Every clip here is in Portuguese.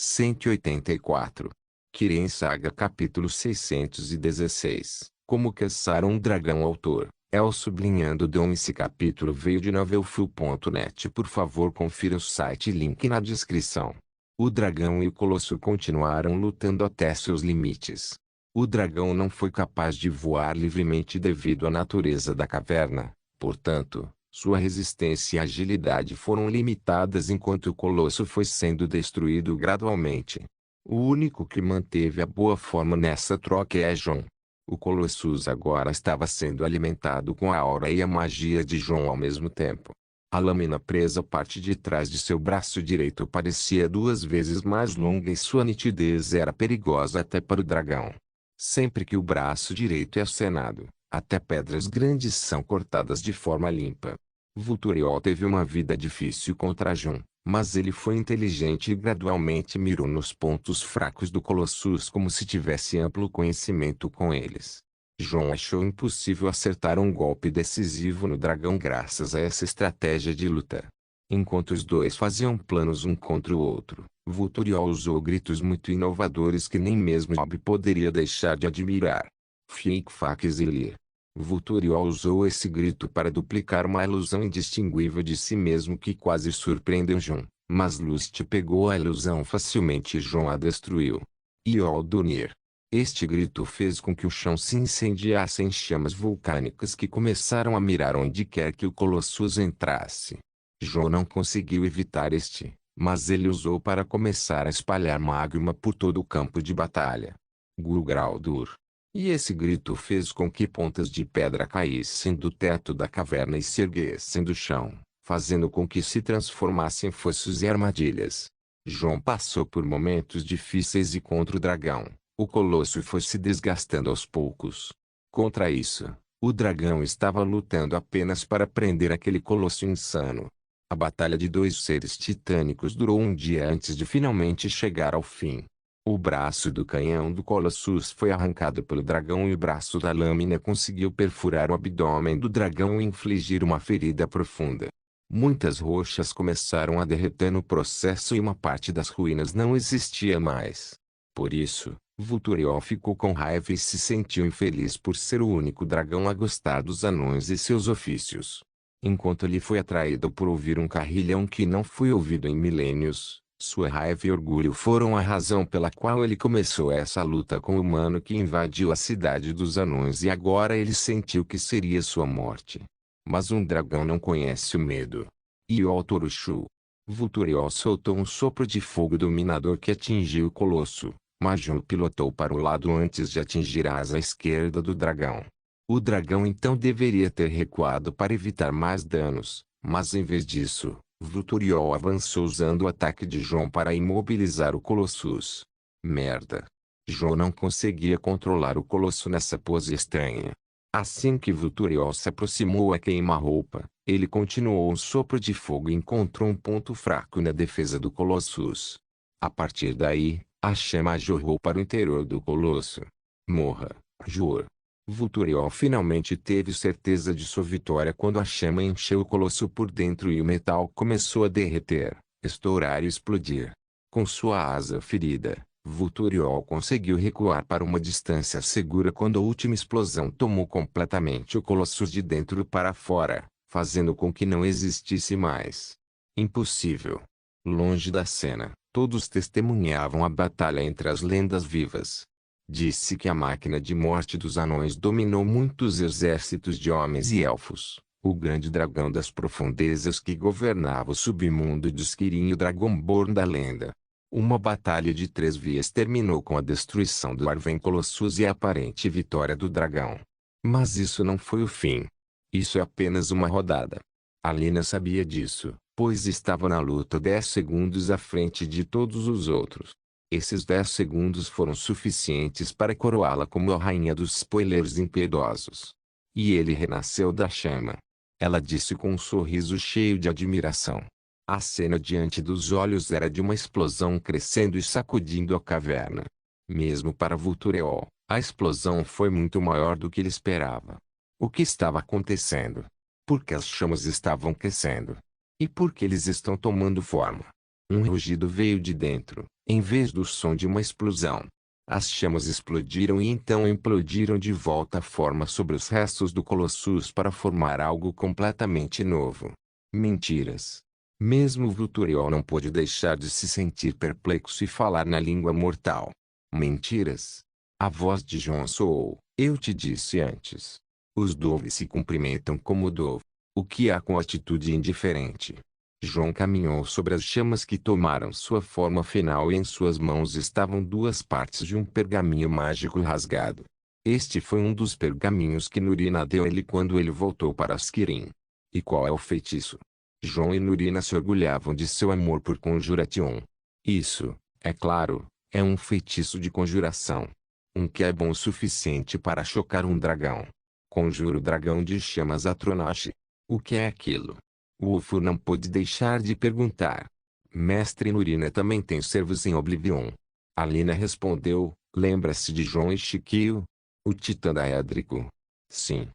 184. Kiren Saga capítulo 616. Como caçar um dragão. Autor: El Sublinhando Dom. Esse capítulo veio de novelfull.net. Por favor, confira o site, link na descrição. O dragão e o colosso continuaram lutando até seus limites. O dragão não foi capaz de voar livremente devido à natureza da caverna, portanto, sua resistência e agilidade foram limitadas enquanto o colosso foi sendo destruído gradualmente. O único que manteve a boa forma nessa troca é Jon. O Colossus agora estava sendo alimentado com a aura e a magia de Jon ao mesmo tempo. A lâmina presa à parte de trás de seu braço direito parecia 2 vezes mais longa e sua nitidez era perigosa até para o dragão. Sempre que o braço direito é acenado, até pedras grandes são cortadas de forma limpa. Vulturiol teve uma vida difícil contra Jon, mas ele foi inteligente e gradualmente mirou nos pontos fracos do Colossus como se tivesse amplo conhecimento com eles. Jon achou impossível acertar um golpe decisivo no dragão graças a essa estratégia de luta. Enquanto os dois faziam planos um contra o outro, Vulturiol usou gritos muito inovadores que nem mesmo Job poderia deixar de admirar. Fic-Fac Zilir. Vulturiol usou esse grito para duplicar uma ilusão indistinguível de si mesmo que quase surpreendeu Jon, mas Lust pegou a ilusão facilmente e Jon a destruiu. Yol'Dunir. Este grito fez com que o chão se incendiasse em chamas vulcânicas que começaram a mirar onde quer que o Colossus entrasse. Jon não conseguiu evitar este, mas ele usou para começar a espalhar magma por todo o campo de batalha. Gulgraldur. E esse grito fez com que pontas de pedra caíssem do teto da caverna e se erguessem do chão, fazendo com que se transformassem em fossos e armadilhas. Jon passou por momentos difíceis e contra o dragão, o colosso foi se desgastando aos poucos. Contra isso, o dragão estava lutando apenas para prender aquele colosso insano. A batalha de 2 seres titânicos durou um dia antes de finalmente chegar ao fim. O braço do canhão do Colossus foi arrancado pelo dragão e o braço da lâmina conseguiu perfurar o abdômen do dragão e infligir uma ferida profunda. Muitas rochas começaram a derreter no processo e uma parte das ruínas não existia mais. Por isso, Vulturiol ficou com raiva e se sentiu infeliz por ser o único dragão a gostar dos anões e seus ofícios. Enquanto ele foi atraído por ouvir um carrilhão que não foi ouvido em milênios, sua raiva e orgulho foram a razão pela qual ele começou essa luta com o humano que invadiu a cidade dos anões e agora ele sentiu que seria sua morte. Mas um dragão não conhece o medo. Yol'Torushu. Vulturiol soltou um sopro de fogo dominador que atingiu o colosso, mas Jon pilotou para o lado antes de atingir a asa esquerda do dragão. O dragão então deveria ter recuado para evitar mais danos, mas em vez disso, Vulturiol avançou usando o ataque de Jon para imobilizar o Colossus. Merda! Jon não conseguia controlar o colosso nessa pose estranha. Assim que Vulturiol se aproximou a queima-roupa, ele continuou um sopro de fogo e encontrou um ponto fraco na defesa do Colossus. A partir daí, a chama jorrou para o interior do colosso. Morra, Jor! Vulturiol finalmente teve certeza de sua vitória quando a chama encheu o colosso por dentro e o metal começou a derreter, estourar e explodir. Com sua asa ferida, Vulturiol conseguiu recuar para uma distância segura quando a última explosão tomou completamente o colosso de dentro para fora, fazendo com que não existisse mais. Impossível. Longe da cena, todos testemunhavam a batalha entre as lendas vivas. Disse que a máquina de morte dos anões dominou muitos exércitos de homens e elfos. O grande dragão das profundezas que governava o submundo de Skirin e o Dragonborn da lenda. Uma batalha de 3 vias terminou com a destruição do Arven Colossus e a aparente vitória do dragão. Mas isso não foi o fim. Isso é apenas uma rodada. Alina sabia disso, pois estava na luta 10 segundos à frente de todos os outros. Esses 10 segundos foram suficientes para coroá-la como a rainha dos spoilers impiedosos. E ele renasceu da chama. Ela disse com um sorriso cheio de admiração. A cena diante dos olhos era de uma explosão crescendo e sacudindo a caverna. Mesmo para Vulturiol, a explosão foi muito maior do que ele esperava. O que estava acontecendo? Por que as chamas estavam crescendo? E por que eles estão tomando forma? Um rugido veio de dentro, em vez do som de uma explosão. As chamas explodiram e então implodiram de volta forma sobre os restos do Colossus para formar algo completamente novo. Mentiras. Mesmo Vulturiol não pôde deixar de se sentir perplexo e falar na língua mortal. Mentiras. A voz de John soou. Eu te disse antes. Os Dove se cumprimentam como Dove. O que há com atitude indiferente? John caminhou sobre as chamas que tomaram sua forma final e em suas mãos estavam duas partes de um pergaminho mágico rasgado. Este foi um dos pergaminhos que Nurina deu a ele quando ele voltou para Askirim. E qual é o feitiço? John e Nurina se orgulhavam de seu amor por Conjuration. Isso, é claro, é um feitiço de conjuração. Um que é bom o suficiente para chocar um dragão. Conjuro o dragão de chamas Atronache. O que é aquilo? Ulfur não pôde deixar de perguntar. Mestre Nurina também tem servos em Oblivion. Alina respondeu, lembra-se de John e Shikio? O titã da Édrico. Sim.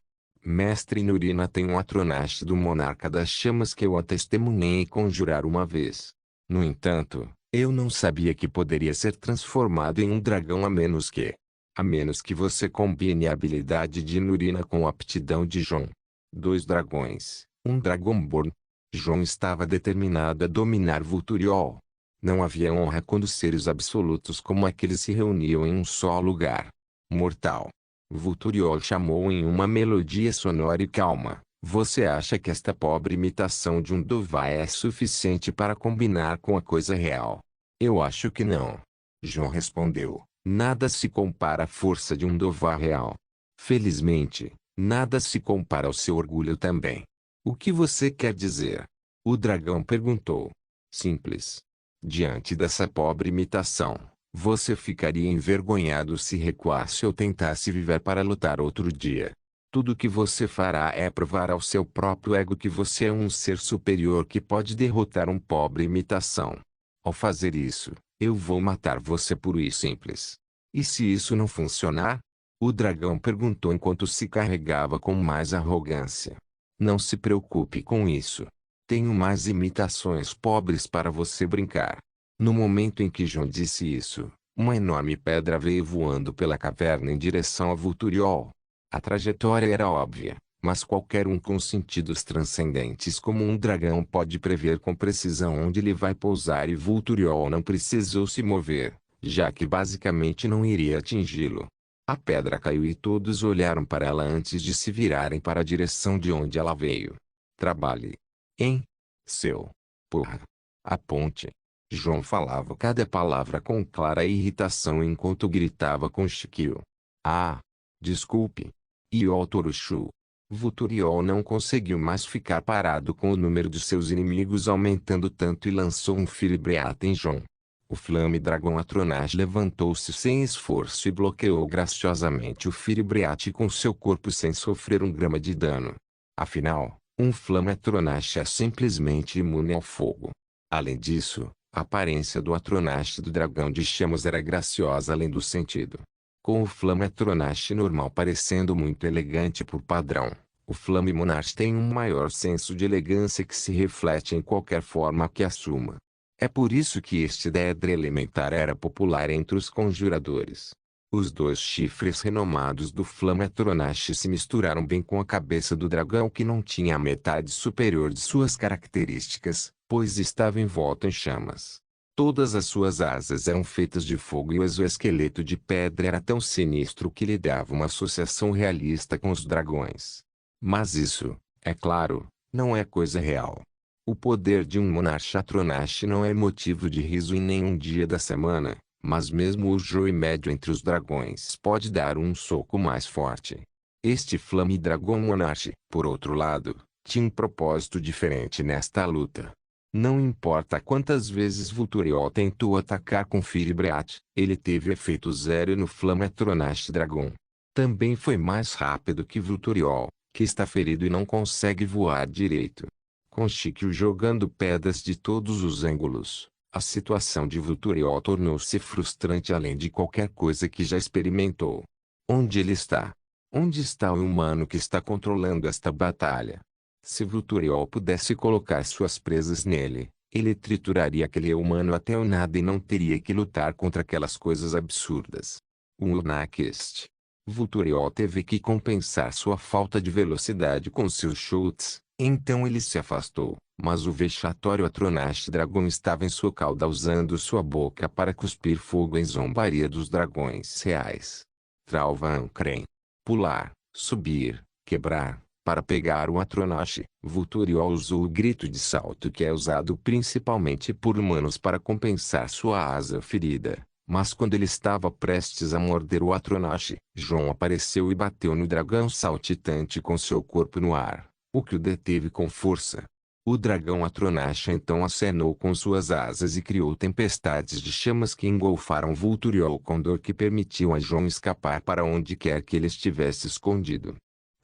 Mestre Nurina tem um Atronache do Monarca das Chamas que eu a testemunhei conjurar uma vez. No entanto, eu não sabia que poderia ser transformado em um dragão a menos que você combine a habilidade de Nurina com a aptidão de John. 2 dragões, um Dragonborn. John estava determinado a dominar Vulturiol. Não havia honra quando seres absolutos como aqueles se reuniam em um só lugar. Mortal. Vulturiol chamou em uma melodia sonora e calma. Você acha que esta pobre imitação de um Dovai é suficiente para combinar com a coisa real? Eu acho que não. John respondeu. Nada se compara à força de um Dovai real. Felizmente, nada se compara ao seu orgulho também. O que você quer dizer? O dragão perguntou. Simples. Diante dessa pobre imitação, você ficaria envergonhado se recuasse ou tentasse viver para lutar outro dia. Tudo o que você fará é provar ao seu próprio ego que você é um ser superior que pode derrotar um pobre imitação. Ao fazer isso, eu vou matar você puro e simples. E se isso não funcionar? O dragão perguntou enquanto se carregava com mais arrogância. Não se preocupe com isso. Tenho mais imitações pobres para você brincar. No momento em que John disse isso, uma enorme pedra veio voando pela caverna em direção a Vulturiol. A trajetória era óbvia, mas qualquer um com sentidos transcendentes como um dragão pode prever com precisão onde ele vai pousar e Vulturiol não precisou se mover, já que basicamente não iria atingi-lo. A pedra caiu e todos olharam para ela antes de se virarem para a direção de onde ela veio. Trabalhe. Hein? Seu. Porra. A ponte. John falava cada palavra com clara irritação enquanto gritava com Shikio. Ah. Desculpe. Iol Torushu. Vulturiol não conseguiu mais ficar parado com o número de seus inimigos aumentando tanto e lançou um Firebriat em John. O Flame Dragão Atronache levantou-se sem esforço e bloqueou graciosamente o Firebriat com seu corpo sem sofrer um grama de dano. Afinal, um Flame Atronache é simplesmente imune ao fogo. Além disso, a aparência do Atronache do Dragão de Chamas era graciosa além do sentido. Com o Flame Atronache normal parecendo muito elegante por padrão, o Flame Monarch tem um maior senso de elegância que se reflete em qualquer forma que assuma. É por isso que este Daedra elementar era popular entre os conjuradores. Os 2 chifres renomados do Flame Atronache se misturaram bem com a cabeça do dragão que não tinha a metade superior de suas características, pois estava envolto em chamas. Todas as suas asas eram feitas de fogo e o exoesqueleto de pedra era tão sinistro que lhe dava uma associação realista com os dragões. Mas isso, é claro, não é coisa real. O poder de um Monarca Atronache não é motivo de riso em nenhum dia da semana, mas mesmo o Joey médio entre os dragões pode dar um soco mais forte. Este Flame Dragão Monarch, por outro lado, tinha um propósito diferente nesta luta. Não importa quantas vezes Vulturiol tentou atacar com Firebriat, ele teve efeito zero no Flame Atronache Dragon. Também foi mais rápido que Vulturiol, que está ferido e não consegue voar direito. Com Shikio jogando pedras de todos os ângulos, a situação de Vulturiol tornou-se frustrante além de qualquer coisa que já experimentou. Onde ele está? Onde está o humano que está controlando esta batalha? Se Vulturiol pudesse colocar suas presas nele, Ele trituraria aquele humano até o nada e não teria que lutar contra aquelas coisas absurdas. O Lunakist. Vulturiol teve que compensar sua falta de velocidade com seus chutes, então ele se afastou, mas o vexatório Atronash Dragon estava em sua cauda usando sua boca para cuspir fogo em zombaria dos dragões reais. Tralvancrem. Pular, subir, quebrar. Para pegar o Atronash, Vulturiol usou o grito de salto que é usado principalmente por humanos para compensar sua asa ferida. Mas quando ele estava prestes a morder o Atronash, Jon apareceu e bateu no dragão saltitante com seu corpo no ar, o que o deteve com força. O dragão Atronash então acenou com suas asas e criou tempestades de chamas que engolfaram Vulturiol com dor que permitiu a Jon escapar para onde quer que ele estivesse escondido.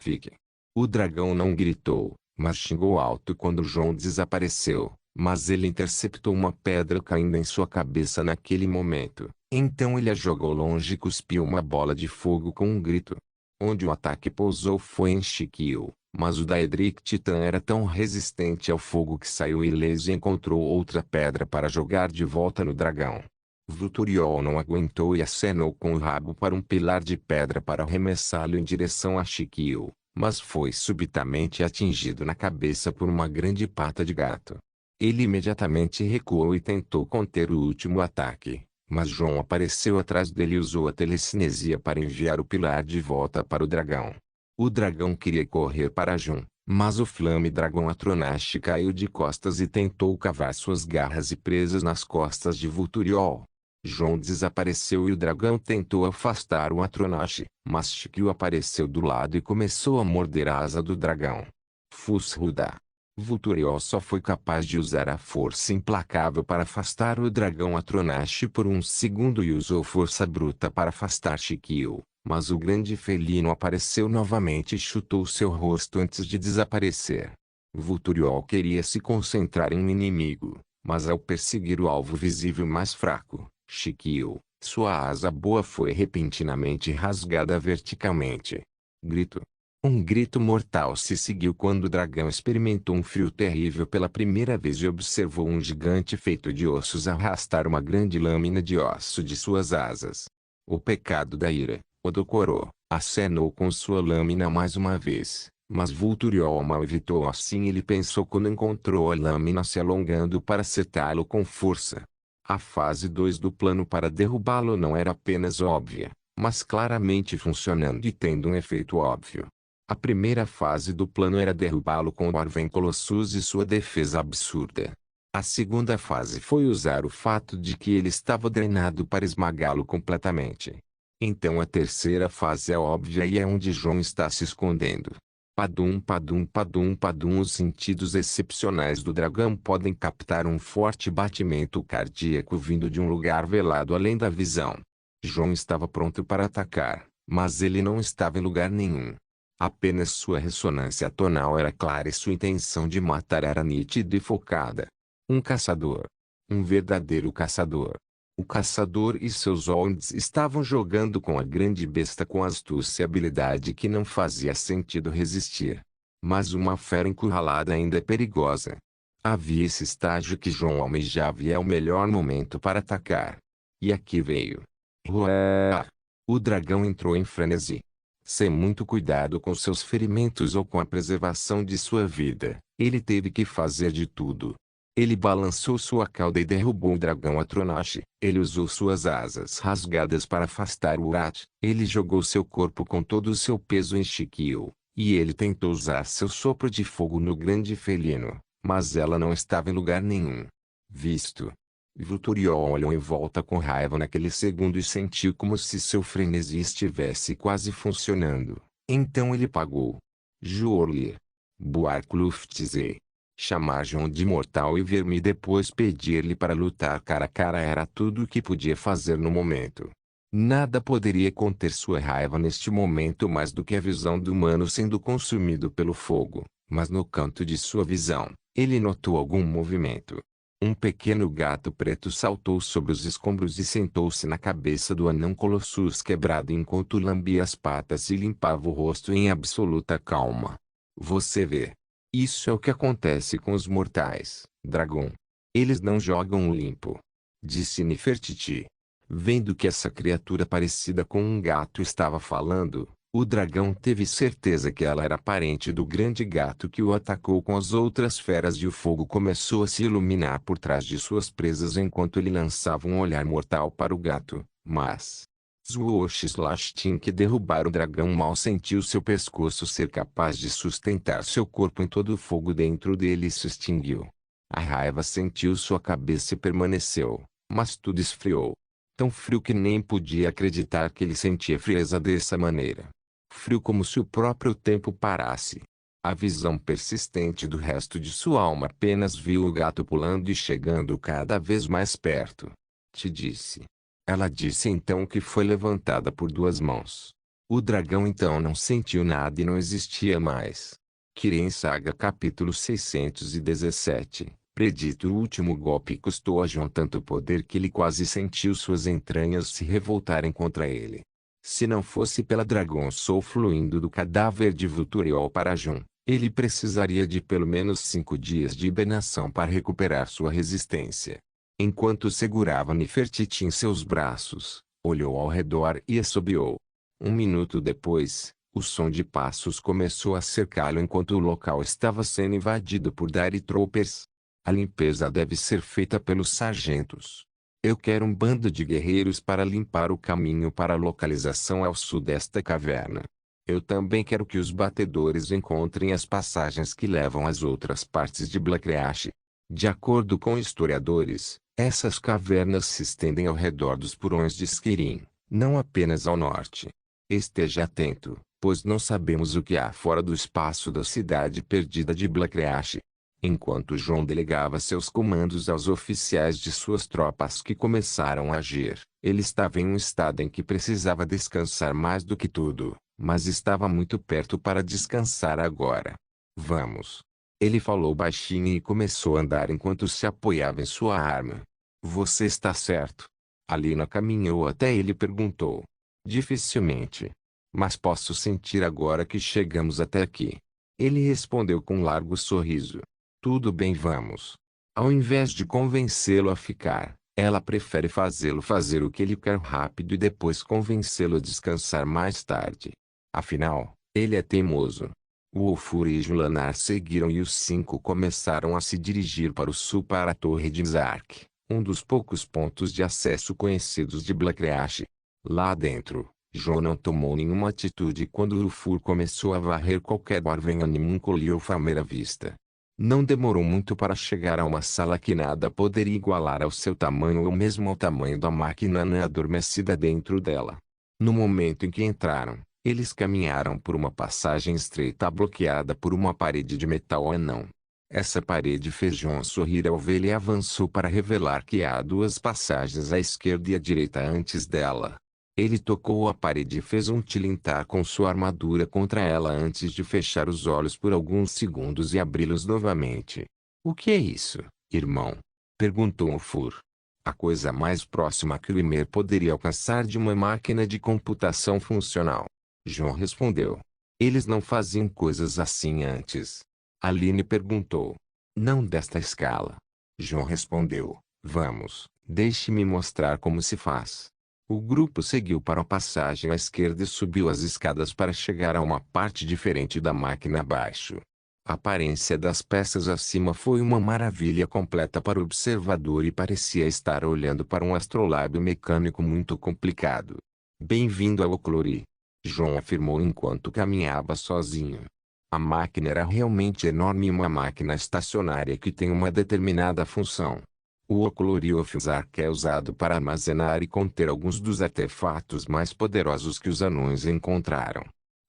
Fique. O dragão não gritou, mas xingou alto quando Jon desapareceu, mas ele interceptou uma pedra caindo em sua cabeça naquele momento. Então ele a jogou longe e cuspiu uma bola de fogo com um grito. Onde o ataque pousou foi em Shikio, mas o Daedric Titan era tão resistente ao fogo que saiu ileso e encontrou outra pedra para jogar de volta no dragão. Vulturiol não aguentou e acenou com o rabo para um pilar de pedra para arremessá-lo em direção a Shikio, mas foi subitamente atingido na cabeça por uma grande pata de gato. Ele imediatamente recuou e tentou conter o último ataque, mas Jon apareceu atrás dele e usou a telecinesia para enviar o pilar de volta para o dragão. O dragão queria correr para Jon, mas o Flame Dragão Atronash caiu de costas e tentou cavar suas garras e presas nas costas de Vulturiol. Jon desapareceu e o dragão tentou afastar o Atronash, mas Shikio apareceu do lado e começou a morder a asa do dragão. Fusruda. Vulturiol só foi capaz de usar a força implacável para afastar o dragão Atronash por um segundo e usou força bruta para afastar Shikio, mas o grande felino apareceu novamente e chutou seu rosto antes de desaparecer. Vulturiol queria se concentrar em um inimigo, mas ao perseguir o alvo visível mais fraco, Shikio, sua asa boa foi repentinamente rasgada verticalmente. Grito. Um grito mortal se seguiu quando o dragão experimentou um frio terrível pela primeira vez e observou um gigante feito de ossos arrastar uma grande lâmina de osso de suas asas. O pecado da ira, Odokoro, acenou com sua lâmina mais uma vez, mas Vulturiol mal evitou assim ele pensou quando encontrou a lâmina se alongando para acertá-lo com força. A fase 2 do plano para derrubá-lo não era apenas óbvia, mas claramente funcionando e tendo um efeito óbvio. A primeira fase do plano era derrubá-lo com o Arven Colossus e sua defesa absurda. A segunda fase foi usar o fato de que ele estava drenado para esmagá-lo completamente. Então a terceira fase é óbvia e é onde Jon está se escondendo. Padum padum padum padum. Os sentidos excepcionais do dragão podem captar um forte batimento cardíaco vindo de um lugar velado além da visão. Jon estava pronto para atacar, mas ele não estava em lugar nenhum. Apenas sua ressonância tonal era clara e sua intenção de matar era nítida e focada. Um caçador. Um verdadeiro caçador. O caçador e seus Onds estavam jogando com a grande besta com astúcia e habilidade que não fazia sentido resistir. Mas uma fera encurralada ainda é perigosa. Havia esse estágio que Jon almejava e é o melhor momento para atacar. E aqui veio. Ruar. O dragão entrou em frenesi. Sem muito cuidado com seus ferimentos ou com a preservação de sua vida, ele teve que fazer de tudo. Ele balançou sua cauda e derrubou o dragão Atronash. Ele usou suas asas rasgadas para afastar o Urat. Ele jogou seu corpo com todo o seu peso em Shikio, e ele tentou usar seu sopro de fogo no grande felino, mas ela não estava em lugar nenhum. Visto. Vulturiol olhou em volta com raiva naquele segundo e sentiu como se seu frenesi estivesse quase funcionando. Então ele pagou. Jorlir. Buarkluftzé. Chamar Jon de mortal e ver-me depois pedir-lhe para lutar cara a cara era tudo o que podia fazer no momento. Nada poderia conter sua raiva neste momento mais do que a visão do humano sendo consumido pelo fogo, mas no canto de sua visão, ele notou algum movimento. Um pequeno gato preto saltou sobre os escombros e sentou-se na cabeça do anão Colossus quebrado enquanto lambia as patas e limpava o rosto em absoluta calma. Você vê. Isso é o que acontece com os mortais, Dragon. Eles não jogam limpo, disse Nefertiti. Vendo que essa criatura parecida com um gato estava falando, o dragão teve certeza que ela era parente do grande gato que o atacou com as outras feras e o fogo começou a se iluminar por trás de suas presas enquanto ele lançava um olhar mortal para o gato. Mas Zwosh/Tin que derrubar o dragão mal sentiu seu pescoço ser capaz de sustentar seu corpo em todo o fogo dentro dele e se extinguiu. A raiva sentiu sua cabeça e permaneceu, mas tudo esfriou. Tão frio que nem podia acreditar que ele sentia frieza dessa maneira. Frio como se o próprio tempo parasse. A visão persistente do resto de sua alma apenas viu o gato pulando e chegando cada vez mais perto. Te disse. Ela disse então que foi levantada por duas mãos. O dragão então não sentiu nada e não existia mais. Kirin Saga capítulo 617. Predito o último golpe custou a Jon tanto poder que ele quase sentiu suas entranhas se revoltarem contra ele. Se não fosse pela Dragon Soul fluindo do cadáver de Vulturiol para Jon, ele precisaria de pelo menos 5 dias de hibernação para recuperar sua resistência. Enquanto segurava Nefertiti em seus braços, olhou ao redor e assobiou. Um minuto depois, o som de passos começou a cercá-lo enquanto o local estava sendo invadido por Dire Troopers. A limpeza deve ser feita pelos sargentos. Eu quero um bando de guerreiros para limpar o caminho para a localização ao sul desta caverna. Eu também quero que os batedores encontrem as passagens que levam às outras partes de Blackreach. De acordo com historiadores, essas cavernas se estendem ao redor dos porões de Skyrim, não apenas ao norte. Esteja atento, pois não sabemos o que há fora do espaço da cidade perdida de Blackreach. Enquanto Jon delegava seus comandos aos oficiais de suas tropas que começaram a agir, ele estava em um estado em que precisava descansar mais do que tudo, mas estava muito perto para descansar agora. Vamos. Ele falou baixinho e começou a andar enquanto se apoiava em sua arma. Você está certo? Alina caminhou até ele e perguntou. Dificilmente. Mas posso sentir agora que chegamos até aqui. Ele respondeu com um largo sorriso. Tudo bem, vamos. Ao invés de convencê-lo a ficar, ela prefere fazê-lo fazer o que ele quer rápido e depois convencê-lo a descansar mais tarde. Afinal, ele é teimoso. Ulfur e Julanar seguiram e os 5 começaram a se dirigir para o sul para a Torre de Zark, um dos poucos pontos de acesso conhecidos de Blackreach. Lá dentro, Jon não tomou nenhuma atitude quando Ulfur começou a varrer qualquer Arvenanimuncul ou Famer à vista. Não demorou muito para chegar a uma sala que nada poderia igualar ao seu tamanho ou mesmo ao tamanho da máquina adormecida dentro dela. No momento em que entraram, eles caminharam por uma passagem estreita bloqueada por uma parede de metal anão. Essa parede fez Jon sorrir ao vê-la e avançou para revelar que há 2 passagens à esquerda e à direita antes dela. Ele tocou a parede e fez um tilintar com sua armadura contra ela antes de fechar os olhos por alguns segundos e abri-los novamente. O que é isso, irmão? Perguntou Ulfur. A coisa mais próxima que o Ymir poderia alcançar de uma máquina de computação funcional. Jon respondeu. Eles não faziam coisas assim antes. Aline perguntou. Não desta escala. Jon respondeu. Vamos, deixe-me mostrar como se faz. O grupo seguiu para a passagem à esquerda e subiu as escadas para chegar a uma parte diferente da máquina abaixo. A aparência das peças acima foi uma maravilha completa para o observador e parecia estar olhando para um astrolábio mecânico muito complicado. Bem-vindo ao Oclori, Jon afirmou enquanto caminhava sozinho. A máquina era realmente enorme e uma máquina estacionária que tem uma determinada função. O Oclori of Zark é usado para armazenar e conter alguns dos artefatos mais poderosos que os anões encontraram.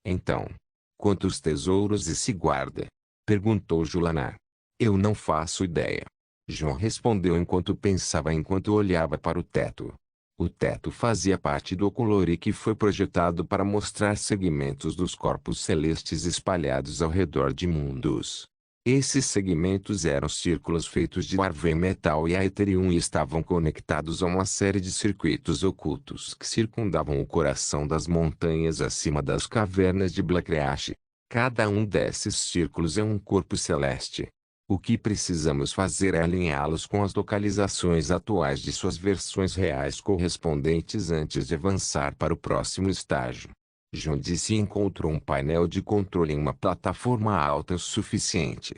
Então, quantos tesouros esse guarda? Perguntou Julanar. Eu não faço ideia. Jon respondeu enquanto pensava enquanto olhava para o teto. O teto fazia parte do Oclori que foi projetado para mostrar segmentos dos corpos celestes espalhados ao redor de mundos. Esses segmentos eram círculos feitos de Arven Metal e Aetherium e estavam conectados a uma série de circuitos ocultos que circundavam o coração das montanhas acima das cavernas de Blackreach. Cada um desses círculos é um corpo celeste. O que precisamos fazer é alinhá-los com as localizações atuais de suas versões reais correspondentes antes de avançar para o próximo estágio. John disse e encontrou um painel de controle em uma plataforma alta o suficiente.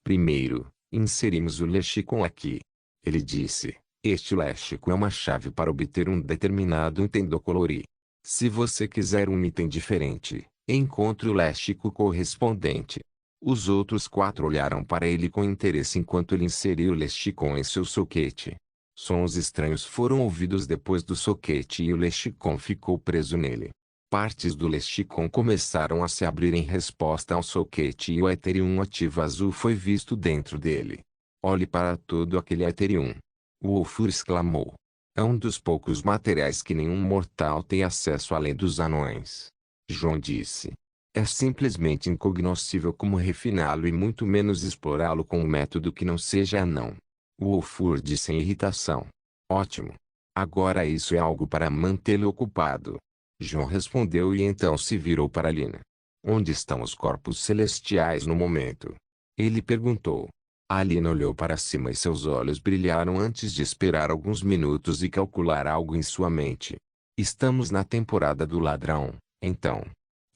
Primeiro, inserimos o lexicon aqui. Ele disse, este léxico é uma chave para obter um determinado item do colori. Se você quiser um item diferente, encontre o léxico correspondente. Os outros 4 olharam para ele com interesse enquanto ele inseriu o lexicon em seu soquete. Sons estranhos foram ouvidos depois do soquete e o lexicon ficou preso nele. Partes do lexicon começaram a se abrir em resposta ao soquete e o Ethereum ativo azul foi visto dentro dele. Olhe para todo aquele Ethereum. O Wolfur exclamou. É um dos poucos materiais que nenhum mortal tem acesso além dos anões. John disse. É simplesmente incognoscível como refiná-lo e muito menos explorá-lo com um método que não seja anão. O Wolfur disse em irritação. Ótimo. Agora isso é algo para mantê-lo ocupado. John respondeu e então se virou para Lina. Onde estão os corpos celestiais no momento? Ele perguntou. Alina olhou para cima e seus olhos brilharam antes de esperar alguns minutos e calcular algo em sua mente. Estamos na temporada do ladrão, então.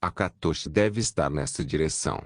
Akatoshi deve estar nesta direção.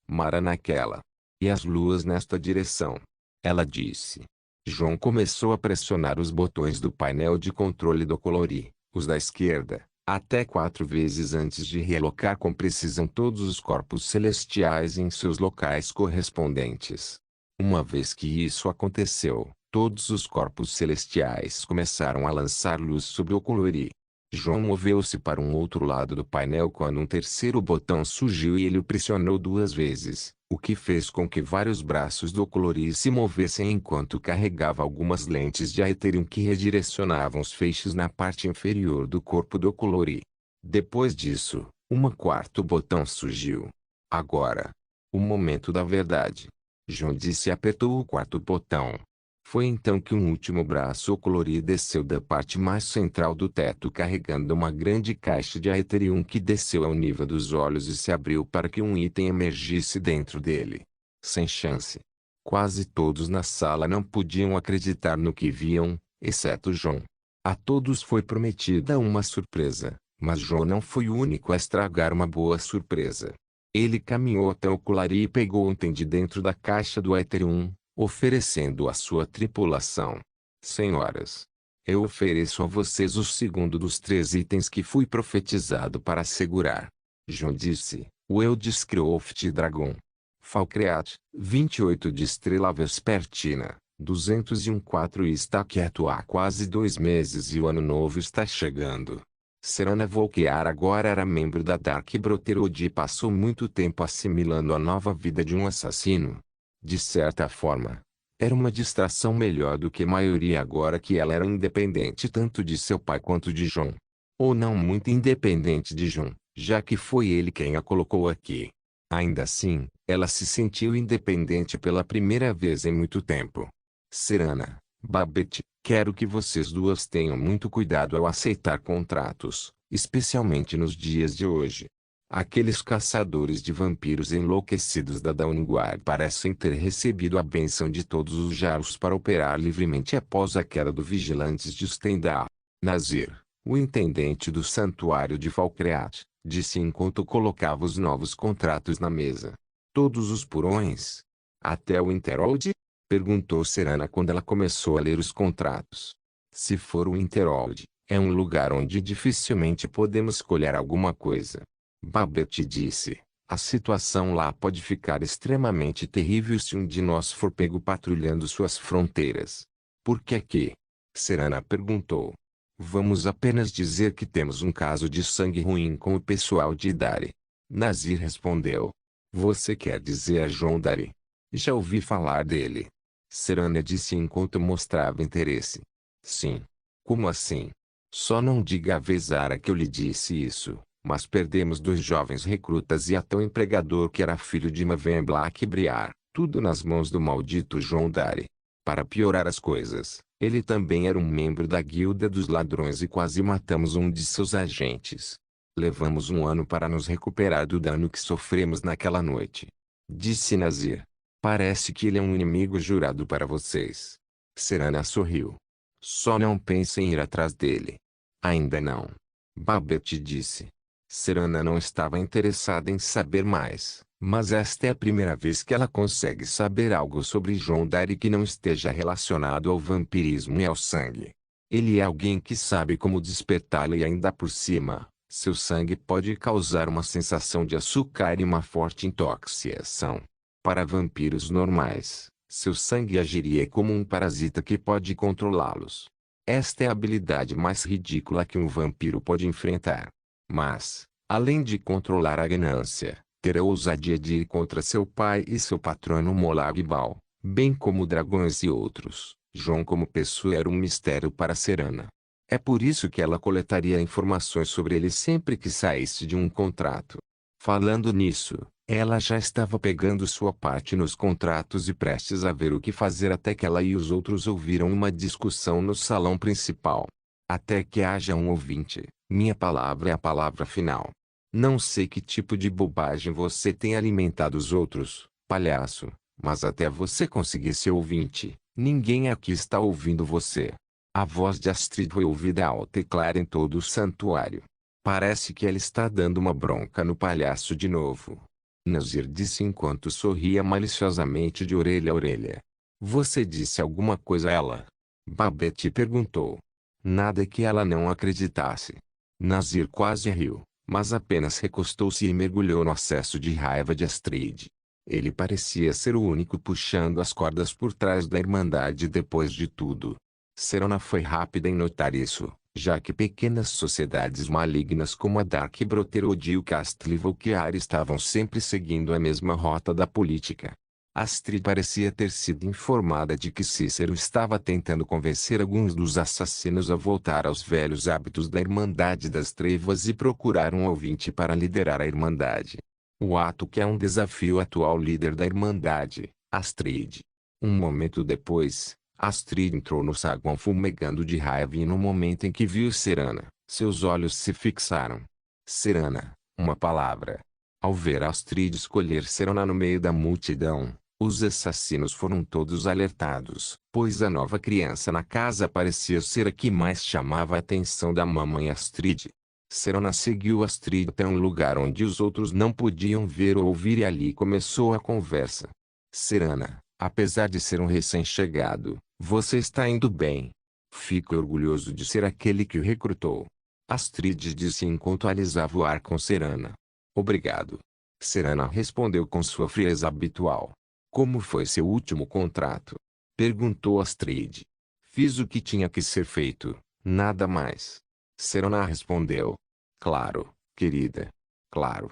Mara naquela. E as luas nesta direção. Ela disse. John começou a pressionar os botões do painel de controle do colori, os da esquerda, até 4 vezes antes de realocar com precisão todos os corpos celestiais em seus locais correspondentes. Uma vez que isso aconteceu, todos os corpos celestiais começaram a lançar luz sobre o colori. John moveu-se para um outro lado do painel quando um terceiro botão surgiu e ele o pressionou 2 vezes, o que fez com que vários braços do colori se movessem enquanto carregava algumas lentes de Aetherium que redirecionavam os feixes na parte inferior do corpo do colori. Depois disso, um 4º botão surgiu. Agora. O momento da verdade. John disse e apertou o 4º botão. Foi então que um último braço colorido desceu da parte mais central do teto carregando uma grande caixa de Aetherium que desceu ao nível dos olhos e se abriu para que um item emergisse dentro dele. Sem chance. Quase todos na sala não podiam acreditar no que viam, exceto John. A todos foi prometida uma surpresa, mas John não foi o único a estragar uma boa surpresa. Ele caminhou até o colari e pegou um item de dentro da caixa do Aetherium, oferecendo à sua tripulação. Senhoras, eu ofereço a vocês o segundo dos 3 itens que fui profetizado para segurar. John disse, o Eldskroft Dragon. Falcreat, 28 de Estrela Vespertina, 201-4 e está quieto há quase 2 meses e o ano novo está chegando. Serana Volkear agora era membro da Dark Brotherhood e passou muito tempo assimilando a nova vida de um assassino. De certa forma, era uma distração melhor do que a maioria agora que ela era independente tanto de seu pai quanto de John. Ou não muito independente de John, já que foi ele quem a colocou aqui. Ainda assim, ela se sentiu independente pela primeira vez em muito tempo. Serana, Babette, quero que vocês duas tenham muito cuidado ao aceitar contratos, especialmente nos dias de hoje. Aqueles caçadores de vampiros enlouquecidos da Dawnguard parecem ter recebido a bênção de todos os Jarls para operar livremente após a queda do Vigilantes de Stendhal. Nazir, o intendente do santuário de Falcreat, disse enquanto colocava os novos contratos na mesa. Todos os purões? Até o Interhold? Perguntou Serana quando ela começou a ler os contratos. Se for o Interhold, é um lugar onde dificilmente podemos escolher alguma coisa. Babette disse, a situação lá pode ficar extremamente terrível se um de nós for pego patrulhando suas fronteiras. Por que que? Serana perguntou. Vamos apenas dizer que temos um caso de sangue ruim com o pessoal de Dari. Nazir respondeu. Você quer dizer a John Dari? Já ouvi falar dele. Serana disse enquanto mostrava interesse. Sim. Como assim? Só não diga a Vezara que eu lhe disse isso. Mas perdemos 2 jovens recrutas e até o empregador que era filho de Maven Blackbriar, tudo nas mãos do maldito John Dari. Para piorar as coisas, ele também era um membro da Guilda dos Ladrões e quase matamos um de seus agentes. Levamos 1 ano para nos recuperar do dano que sofremos naquela noite. Disse Nazir. Parece que ele é um inimigo jurado para vocês. Serena sorriu. Só não pense em ir atrás dele. Ainda não. Babette disse. Serena não estava interessada em saber mais, mas esta é a primeira vez que ela consegue saber algo sobre John Darry que não esteja relacionado ao vampirismo e ao sangue. Ele é alguém que sabe como despertá-lo e ainda por cima, seu sangue pode causar uma sensação de açúcar e uma forte intoxicação. Para vampiros normais, seu sangue agiria como um parasita que pode controlá-los. Esta é a habilidade mais ridícula que um vampiro pode enfrentar. Mas, além de controlar a ganância, ter a ousadia de ir contra seu pai e seu patrono Molag Bal, bem como dragões e outros. John como pessoa era um mistério para Serena. É por isso que ela coletaria informações sobre ele sempre que saísse de um contrato. Falando nisso, ela já estava pegando sua parte nos contratos e prestes a ver o que fazer até que ela e os outros ouviram uma discussão no salão principal. Até que haja um ouvinte, minha palavra é a palavra final. Não sei que tipo de bobagem você tem alimentado os outros, palhaço, mas até você conseguir ser ouvinte, ninguém aqui está ouvindo você. A voz de Astrid foi ouvida alta e clara em todo o santuário. Parece que ela está dando uma bronca no palhaço de novo. Nazir disse enquanto sorria maliciosamente de orelha a orelha. Você disse alguma coisa a ela? Babette perguntou. Nada que ela não acreditasse. Nazir quase riu, mas apenas recostou-se e mergulhou no acesso de raiva de Astrid. Ele parecia ser o único puxando as cordas por trás da Irmandade depois de tudo. Serena foi rápida em notar isso, já que pequenas sociedades malignas como a Dark Brotherhood e o Castle Volquiar estavam sempre seguindo a mesma rota da política. Astrid parecia ter sido informada de que Cícero estava tentando convencer alguns dos assassinos a voltar aos velhos hábitos da Irmandade das Trevas e procurar um ouvinte para liderar a Irmandade. O ato que é um desafio atual líder da Irmandade, Astrid. Um momento depois, Astrid entrou no saguão fumegando de raiva e no momento em que viu Serena, seus olhos se fixaram. Serena, uma palavra. Ao ver Astrid escolher Serena no meio da multidão, os assassinos foram todos alertados, pois a nova criança na casa parecia ser a que mais chamava a atenção da mamãe Astrid. Serena seguiu Astrid até um lugar onde os outros não podiam ver ou ouvir e ali começou a conversa. Serena, apesar de ser um recém-chegado, você está indo bem. Fico orgulhoso de ser aquele que o recrutou. Astrid disse enquanto alisava o ar com Serena. Obrigado. Serena respondeu com sua frieza habitual. Como foi seu último contrato? Perguntou Astrid. Fiz o que tinha que ser feito, nada mais. Serena respondeu. Claro, querida. Claro.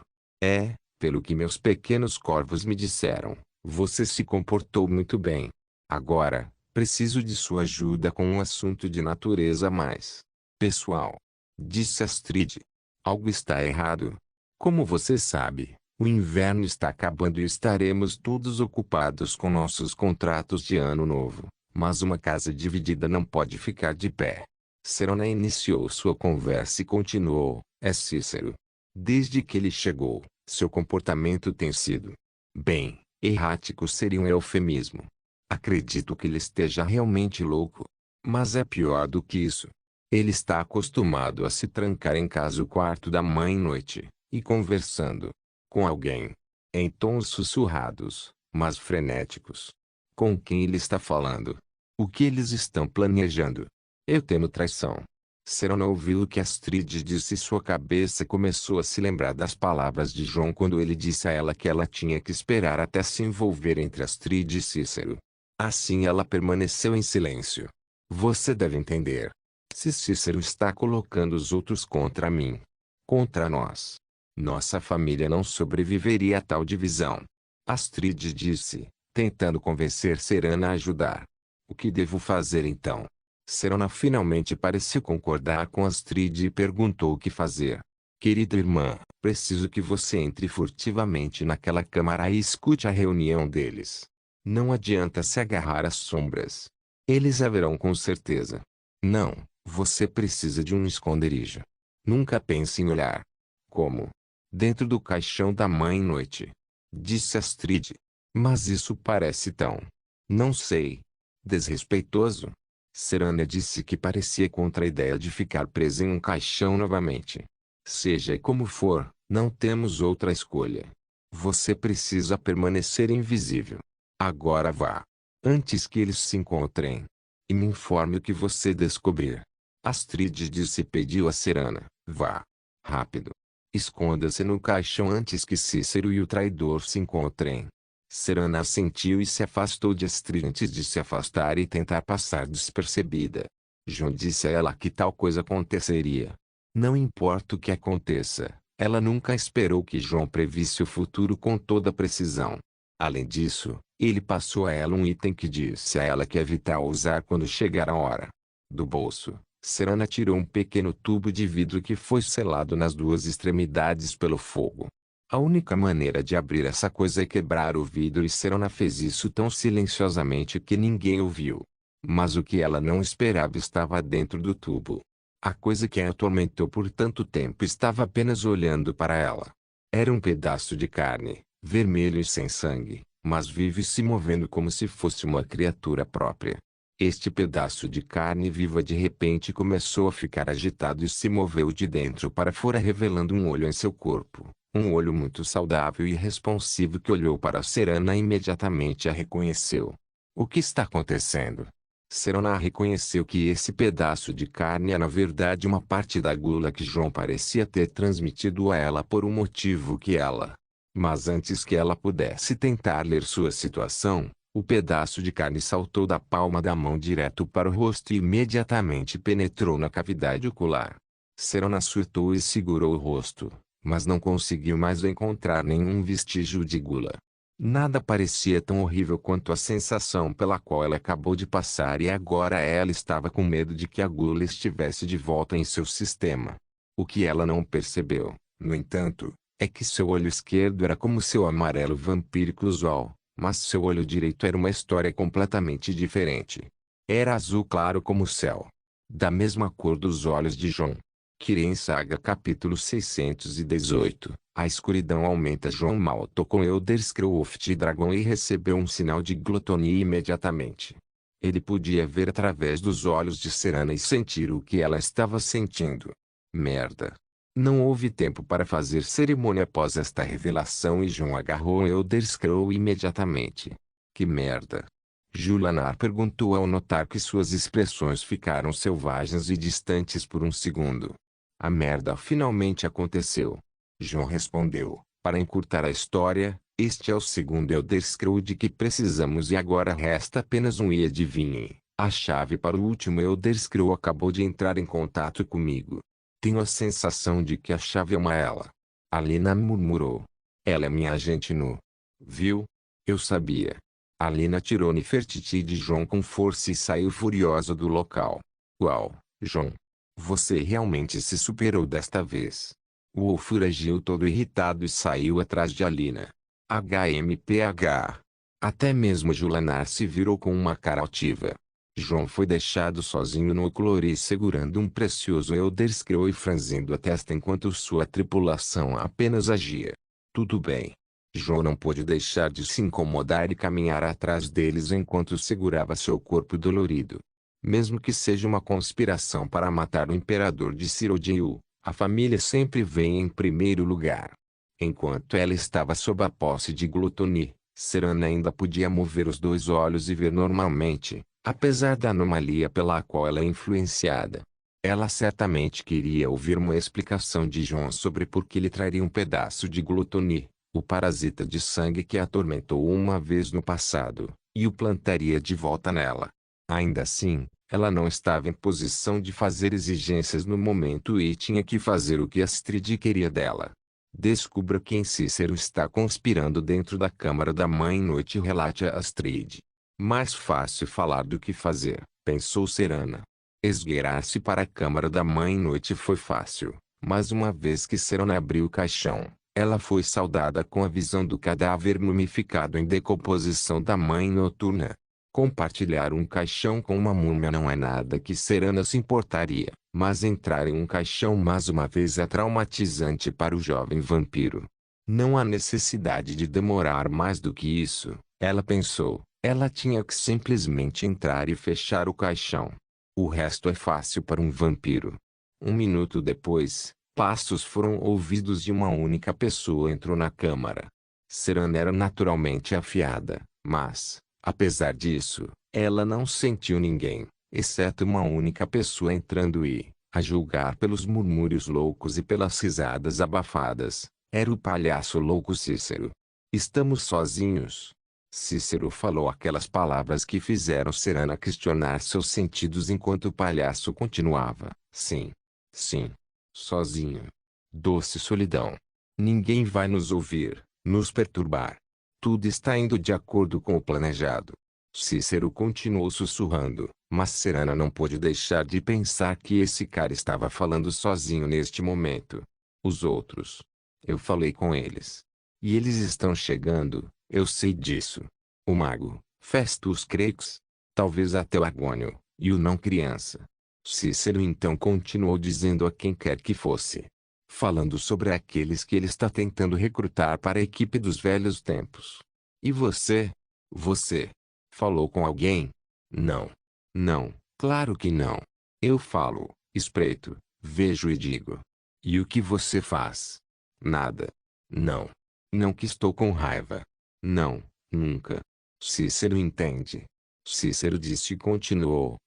Pelo que meus pequenos corvos me disseram, você se comportou muito bem. Agora, preciso de sua ajuda com um assunto de natureza mais pessoal. Disse Astrid. Algo está errado. Como você sabe, o inverno está acabando e estaremos todos ocupados com nossos contratos de ano novo, mas uma casa dividida não pode ficar de pé. Serena iniciou sua conversa e continuou, é Cícero. Desde que ele chegou, seu comportamento tem sido, bem, errático seria um eufemismo. Acredito que ele esteja realmente louco. Mas é pior do que isso. Ele está acostumado a se trancar em casa o quarto da mãe noite, e conversando com alguém, em tons sussurrados, mas frenéticos. Com quem ele está falando? O que eles estão planejando? Eu temo traição. Serena ouviu o que Astrid disse e sua cabeça começou a se lembrar das palavras de João quando ele disse a ela que ela tinha que esperar até se envolver entre Astrid e Cícero. Assim ela permaneceu em silêncio. Você deve entender. Se Cícero está colocando os outros contra mim, contra nós, nossa família não sobreviveria a tal divisão. Astrid disse, tentando convencer Serena a ajudar. O que devo fazer então? Serena finalmente pareceu concordar com Astrid e perguntou o que fazer. Querida irmã, preciso que você entre furtivamente naquela câmara e escute a reunião deles. Não adianta se agarrar às sombras. Eles haverão com certeza. Não, você precisa de um esconderijo. Nunca pense em olhar. Como? Dentro do caixão da mãe noite. Disse Astrid. Mas isso parece tão, não sei, desrespeitoso. Serena disse que parecia contra a ideia de ficar presa em um caixão novamente. Seja como for, não temos outra escolha. Você precisa permanecer invisível. Agora vá. Antes que eles se encontrem. E me informe o que você descobrir. Astrid disse e pediu a Serena. Vá. Rápido. Esconda-se no caixão antes que Cícero e o traidor se encontrem. Serena assentiu e se afastou de Astrid antes de se afastar e tentar passar despercebida. João disse a ela que tal coisa aconteceria. Não importa o que aconteça, ela nunca esperou que João previsse o futuro com toda precisão. Além disso, ele passou a ela um item que disse a ela que evitar usar quando chegar a hora. Do bolso, Serena tirou um pequeno tubo de vidro que foi selado nas duas extremidades pelo fogo. A única maneira de abrir essa coisa é quebrar o vidro e Serena fez isso tão silenciosamente que ninguém ouviu. Mas o que ela não esperava estava dentro do tubo. A coisa que a atormentou por tanto tempo estava apenas olhando para ela. Era um pedaço de carne, vermelho e sem sangue, mas vivo e se movendo como se fosse uma criatura própria. Este pedaço de carne viva de repente começou a ficar agitado e se moveu de dentro para fora revelando um olho em seu corpo. Um olho muito saudável e responsivo que olhou para Serena e imediatamente a reconheceu. O que está acontecendo? Serena reconheceu que esse pedaço de carne é na verdade uma parte da gula que João parecia ter transmitido a ela por um motivo que ela. Mas antes que ela pudesse tentar ler sua situação, o pedaço de carne saltou da palma da mão direto para o rosto e imediatamente penetrou na cavidade ocular. Serena surtou e segurou o rosto, mas não conseguiu mais encontrar nenhum vestígio de gula. Nada parecia tão horrível quanto a sensação pela qual ela acabou de passar e agora ela estava com medo de que a gula estivesse de volta em seu sistema. O que ela não percebeu, no entanto, é que seu olho esquerdo era como seu amarelo vampírico usual, mas seu olho direito era uma história completamente diferente. Era azul claro como o céu. Da mesma cor dos olhos de João. Kirin Saga capítulo 618. A escuridão aumenta. João mal tocou Elderscroft Dragon e recebeu um sinal de glutonia imediatamente. Ele podia ver através dos olhos de Serena e sentir o que ela estava sentindo. Merda. Não houve tempo para fazer cerimônia após esta revelação e João agarrou Elderscrow imediatamente. Que merda? Julanar perguntou ao notar que suas expressões ficaram selvagens e distantes por um segundo. A merda finalmente aconteceu. João respondeu, para encurtar a história, este é o segundo Elderscrow de que precisamos e agora resta apenas um e adivinhem, a chave para o último Elderscrow acabou de entrar em contato comigo. Tenho a sensação de que a chave é uma ela. Alina murmurou. Ela é minha agente nu. Viu? Eu sabia. Alina tirou Nefertiti de João com força e saiu furiosa do local. Uau, João. Você realmente se superou desta vez. O Wolf agiu todo irritado e saiu atrás de Alina. HMPH. Até mesmo Julanar se virou com uma cara altiva. João foi deixado sozinho no Oclori segurando um precioso Elderscrow e franzindo a testa enquanto sua tripulação apenas agia. Tudo bem. João não pôde deixar de se incomodar e caminhar atrás deles enquanto segurava seu corpo dolorido. Mesmo que seja uma conspiração para matar o imperador de Cirodeu, a família sempre vem em primeiro lugar. Enquanto ela estava sob a posse de Glutoni, Serena ainda podia mover os dois olhos e ver normalmente, apesar da anomalia pela qual ela é influenciada. Ela certamente queria ouvir uma explicação de João sobre por que lhe traria um pedaço de Glutoni, o parasita de sangue que a atormentou uma vez no passado, e o plantaria de volta nela. Ainda assim, ela não estava em posição de fazer exigências no momento e tinha que fazer o que Astrid queria dela. Descubra quem Cícero está conspirando dentro da câmara da Mãe-Noite e relate a Astrid. Mais fácil falar do que fazer, pensou Serena. Esgueirar-se para a câmara da Mãe-Noite foi fácil, mas uma vez que Serena abriu o caixão, ela foi saudada com a visão do cadáver mumificado em decomposição da Mãe Noturna. Compartilhar um caixão com uma múmia não é nada que Serena se importaria, mas entrar em um caixão mais uma vez é traumatizante para o jovem vampiro. Não há necessidade de demorar mais do que isso, Ela pensou, ela tinha que simplesmente entrar e fechar o caixão. O resto é fácil para um vampiro. Um minuto depois, passos foram ouvidos e uma única pessoa entrou na câmara. Serana era naturalmente afiada, mas, apesar disso, ela não sentiu ninguém, exceto uma única pessoa entrando e, a julgar pelos murmúrios loucos e pelas risadas abafadas, era o palhaço louco Cícero. Estamos sozinhos. Cícero falou aquelas palavras que fizeram Serana questionar seus sentidos enquanto o palhaço continuava. Sim. Sim. Sozinho. Doce solidão. Ninguém vai nos ouvir, nos perturbar. Tudo está indo de acordo com o planejado. Cícero continuou sussurrando, mas Serana não pôde deixar de pensar que esse cara estava falando sozinho neste momento. Os outros. Eu falei com eles. E eles estão chegando, eu sei disso. O mago, Festus Crex. Talvez até o Argônio, e o não-criança. Cícero então continuou dizendo a quem quer que fosse. Falando sobre aqueles que ele está tentando recrutar para a equipe dos velhos tempos. E você? Você? Falou com alguém? Não. Não, claro que não. Eu falo, espreito, vejo e digo. E o que você faz? Nada. Não. Não que estou com raiva. Não, nunca. Cícero entende. Cícero disse e continuou.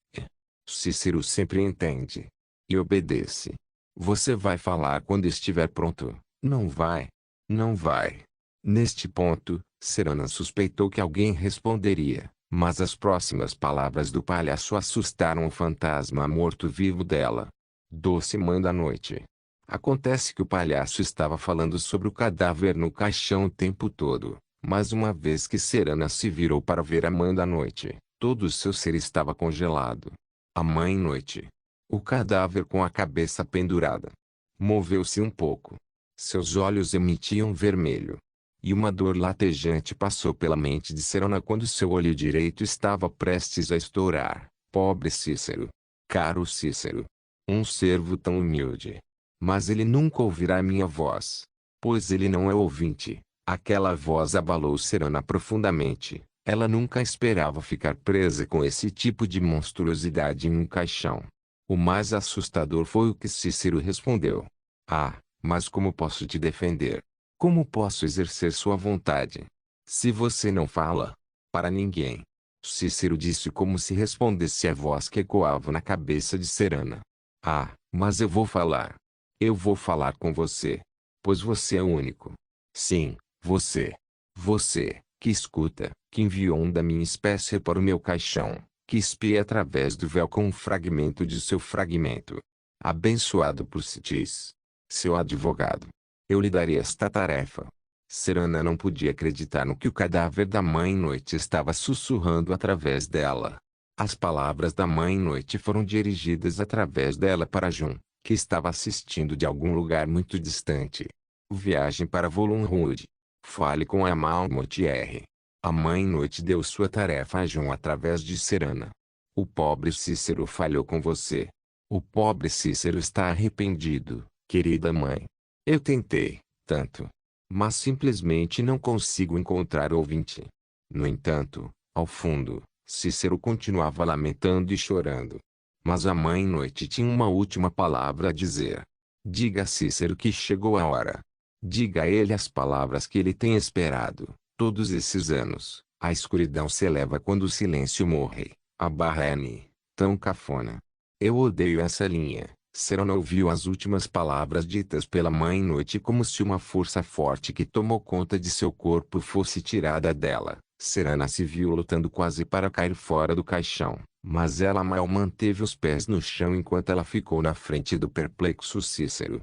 Cícero sempre entende. E obedece. Você vai falar quando estiver pronto, não vai? Não vai. Neste ponto, Serana suspeitou que alguém responderia, mas as próximas palavras do palhaço assustaram o fantasma morto-vivo dela. Doce mãe da noite. Acontece que o palhaço estava falando sobre o cadáver no caixão o tempo todo, mas uma vez que Serana se virou para ver a mãe da noite, todo o seu ser estava congelado. A mãe noite. O cadáver com a cabeça pendurada. Moveu-se um pouco. Seus olhos emitiam vermelho. E uma dor latejante passou pela mente de Serana quando seu olho direito estava prestes a estourar. Pobre Cícero. Caro Cícero. Um servo tão humilde. Mas ele nunca ouvirá minha voz. Pois ele não é ouvinte. Aquela voz abalou Serana profundamente. Ela nunca esperava ficar presa com esse tipo de monstruosidade em um caixão. O mais assustador foi o que Cícero respondeu. Ah, mas como posso te defender? Como posso exercer sua vontade? Se você não fala. Para ninguém. Cícero disse como se respondesse à voz que ecoava na cabeça de Serana. Ah, mas eu vou falar. Eu vou falar com você. Pois você é o único. Sim, você. Você, que escuta, que enviou um da minha espécie para o meu caixão, que espia através do véu com um fragmento de seu fragmento. Abençoado por Citis. Seu advogado. Eu lhe daria esta tarefa. Serana não podia acreditar no que o cadáver da Mãe Noite estava sussurrando através dela. As palavras da Mãe Noite foram dirigidas através dela para Jun, que estava assistindo de algum lugar muito distante. Viagem para Volunhood. Fale com a Malmotier. A Mãe Noite deu sua tarefa a Jun através de Serana. O pobre Cícero falhou com você. O pobre Cícero está arrependido, querida mãe. Eu tentei, tanto. Mas simplesmente não consigo encontrar ouvinte. No entanto, ao fundo, Cícero continuava lamentando e chorando. Mas a Mãe Noite tinha uma última palavra a dizer. Diga a Cícero que chegou a hora. Diga a ele as palavras que ele tem esperado, todos esses anos. A escuridão se eleva quando o silêncio morre. A barra N, tão cafona. Eu odeio essa linha. Serana ouviu as últimas palavras ditas pela Mãe Noite como se uma força forte que tomou conta de seu corpo fosse tirada dela. Serana se viu lutando quase para cair fora do caixão, mas ela mal manteve os pés no chão enquanto ela ficou na frente do perplexo Cícero.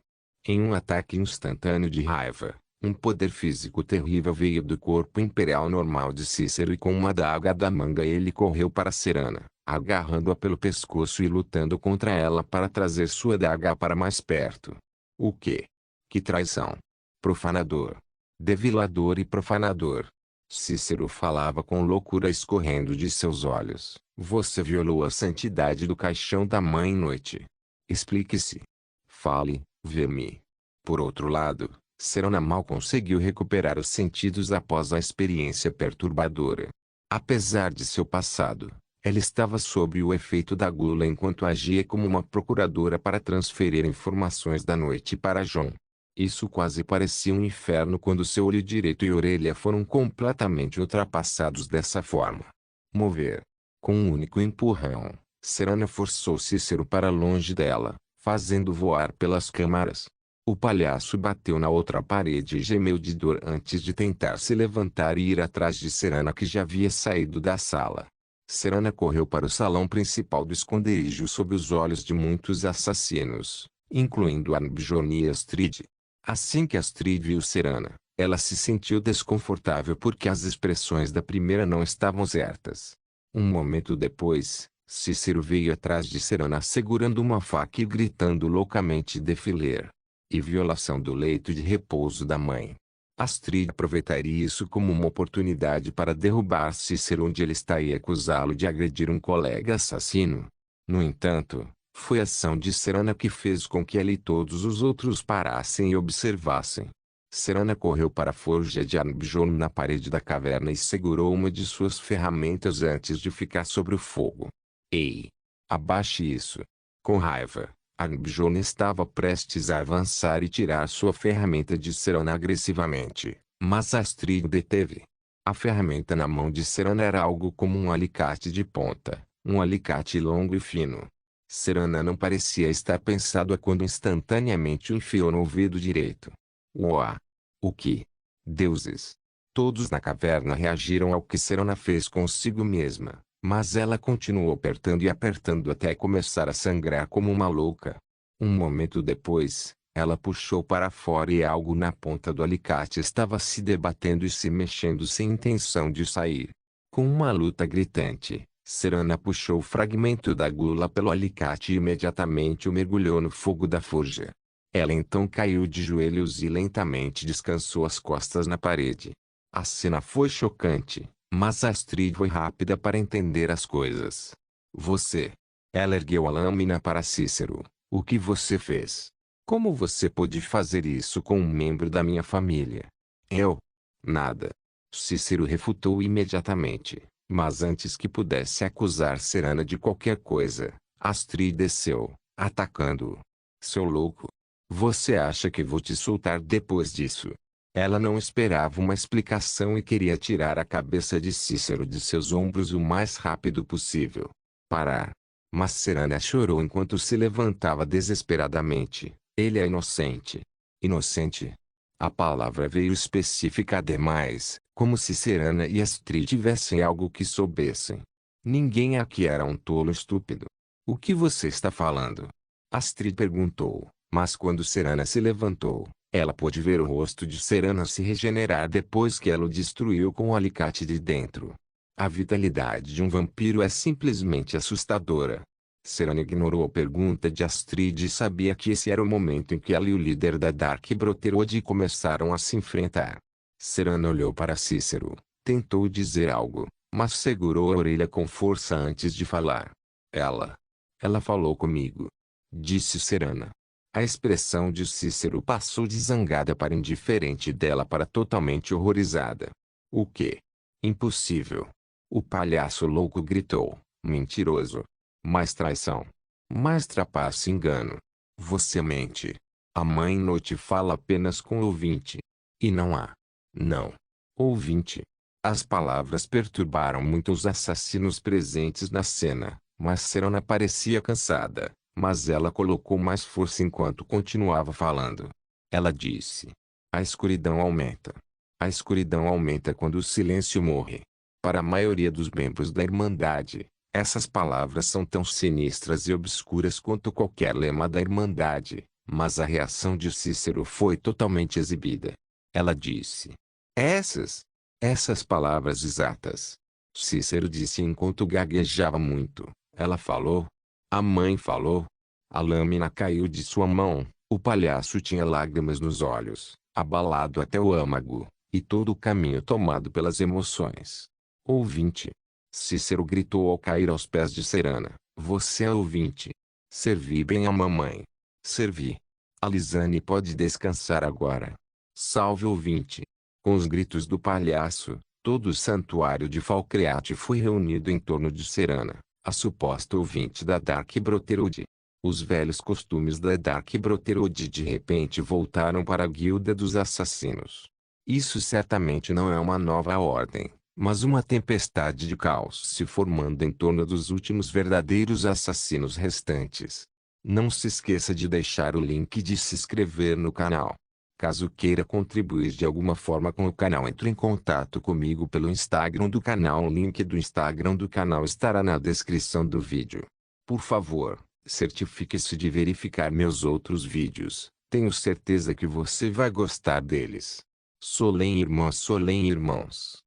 Em um ataque instantâneo de raiva, um poder físico terrível veio do corpo imperial normal de Cícero e com uma adaga da manga ele correu para Serana, agarrando-a pelo pescoço e lutando contra ela para trazer sua adaga para mais perto. O quê? Que traição! Profanador! Devilador e profanador! Cícero falava com loucura escorrendo de seus olhos. Você violou a santidade do caixão da Mãe Noite. Explique-se. Fale, verme. Por outro lado, Serena mal conseguiu recuperar os sentidos após a experiência perturbadora. Apesar de seu passado, ela estava sob o efeito da gula enquanto agia como uma procuradora para transferir informações da noite para John. Isso quase parecia um inferno quando seu olho direito e orelha foram completamente ultrapassados dessa forma. Mover. Com um único empurrão, Serena forçou Cícero para longe dela, fazendo voar pelas câmaras. O palhaço bateu na outra parede e gemeu de dor antes de tentar se levantar e ir atrás de Serena que já havia saído da sala. Serena correu para o salão principal do esconderijo sob os olhos de muitos assassinos, incluindo Arbjon e Astrid. Assim que Astrid viu Serena, ela se sentiu desconfortável porque as expressões da primeira não estavam certas. Um momento depois, Cícero veio atrás de Serena segurando uma faca e gritando loucamente Defiler e violação do leito de repouso da mãe. Astrid aproveitaria isso como uma oportunidade para derrubar Cícero onde ele está e acusá-lo de agredir um colega assassino. No entanto, foi a ação de Serena que fez com que ele e todos os outros parassem e observassem. Serena correu para a forja de Arbjon na parede da caverna e segurou uma de suas ferramentas antes de ficar sobre o fogo. Ei! Abaixe isso! Com raiva, Arbjon estava prestes a avançar e tirar sua ferramenta de Serena agressivamente, mas Astrid o deteve. A ferramenta na mão de Serena era algo como um alicate de ponta, um alicate longo e fino. Serena não parecia estar pensando quando instantaneamente o enfiou no ouvido direito. Uau! O que? Deuses! Todos na caverna reagiram ao que Serena fez consigo mesma. Mas ela continuou apertando e apertando até começar a sangrar como uma louca. Um momento depois, ela puxou para fora e algo na ponta do alicate estava se debatendo e se mexendo sem intenção de sair. Com uma luta gritante, Serena puxou o fragmento da gula pelo alicate e imediatamente o mergulhou no fogo da forja. Ela então caiu de joelhos e lentamente descansou as costas na parede. A cena foi chocante. Mas Astrid foi rápida para entender as coisas. Você. Ela ergueu a lâmina para Cícero. O que você fez? Como você pôde fazer isso com um membro da minha família? Eu? Nada. Cícero refutou imediatamente. Mas antes que pudesse acusar Serena de qualquer coisa, Astrid desceu, atacando-o. Seu louco. Você acha que vou te soltar depois disso? Ela não esperava uma explicação e queria tirar a cabeça de Cícero de seus ombros o mais rápido possível. Parar. Mas Serena chorou enquanto se levantava desesperadamente. Ele é inocente. Inocente? A palavra veio específica demais, como se Serena e Astrid tivessem algo que soubessem. Ninguém aqui era um tolo estúpido. O que você está falando? Astrid perguntou, mas quando Serena se levantou, ela pôde ver o rosto de Serena se regenerar depois que ela o destruiu com o alicate de dentro. A vitalidade de um vampiro é simplesmente assustadora. Serena ignorou a pergunta de Astrid e sabia que esse era o momento em que ela e o líder da Dark Brotherhood começaram a se enfrentar. Serena olhou para Cícero, tentou dizer algo, mas segurou a orelha com força antes de falar. Ela falou comigo. Disse Serena. A expressão de Cícero passou de zangada para indiferente dela para totalmente horrorizada. O quê? Impossível. O palhaço louco gritou. Mentiroso. Mais traição. Mais trapaça e engano. Você mente. A mãe noite fala apenas com o ouvinte. E não há. Não. Ouvinte. As palavras perturbaram muito os assassinos presentes na cena, mas Serena parecia cansada. Mas ela colocou mais força enquanto continuava falando. Ela disse. A escuridão aumenta. A escuridão aumenta quando o silêncio morre. Para a maioria dos membros da Irmandade, essas palavras são tão sinistras e obscuras quanto qualquer lema da Irmandade, mas a reação de Cícero foi totalmente exibida. Ela disse. Essas palavras exatas. Cícero disse enquanto gaguejava muito. Ela falou. A mãe falou. A lâmina caiu de sua mão. O palhaço tinha lágrimas nos olhos, abalado até o âmago, e todo o caminho tomado pelas emoções. Ouvinte. Cícero gritou ao cair aos pés de Serena. Você é ouvinte. Servi bem a mamãe. Servi. A Lisane pode descansar agora. Salve ouvinte! Com os gritos do palhaço, todo o santuário de Falcreate foi reunido em torno de Serana, a suposta ouvinte da Dark Brotherhood. Os velhos costumes da Dark Brotherhood de repente voltaram para a Guilda dos Assassinos. Isso certamente não é uma nova ordem, mas uma tempestade de caos se formando em torno dos últimos verdadeiros assassinos restantes. Não se esqueça de deixar o link de se inscrever no canal. Caso queira contribuir de alguma forma com o canal, entre em contato comigo pelo Instagram do canal. O link do Instagram do canal estará na descrição do vídeo. Por favor, certifique-se de verificar meus outros vídeos. Tenho certeza que você vai gostar deles. Solem irmãos, Solem irmãos.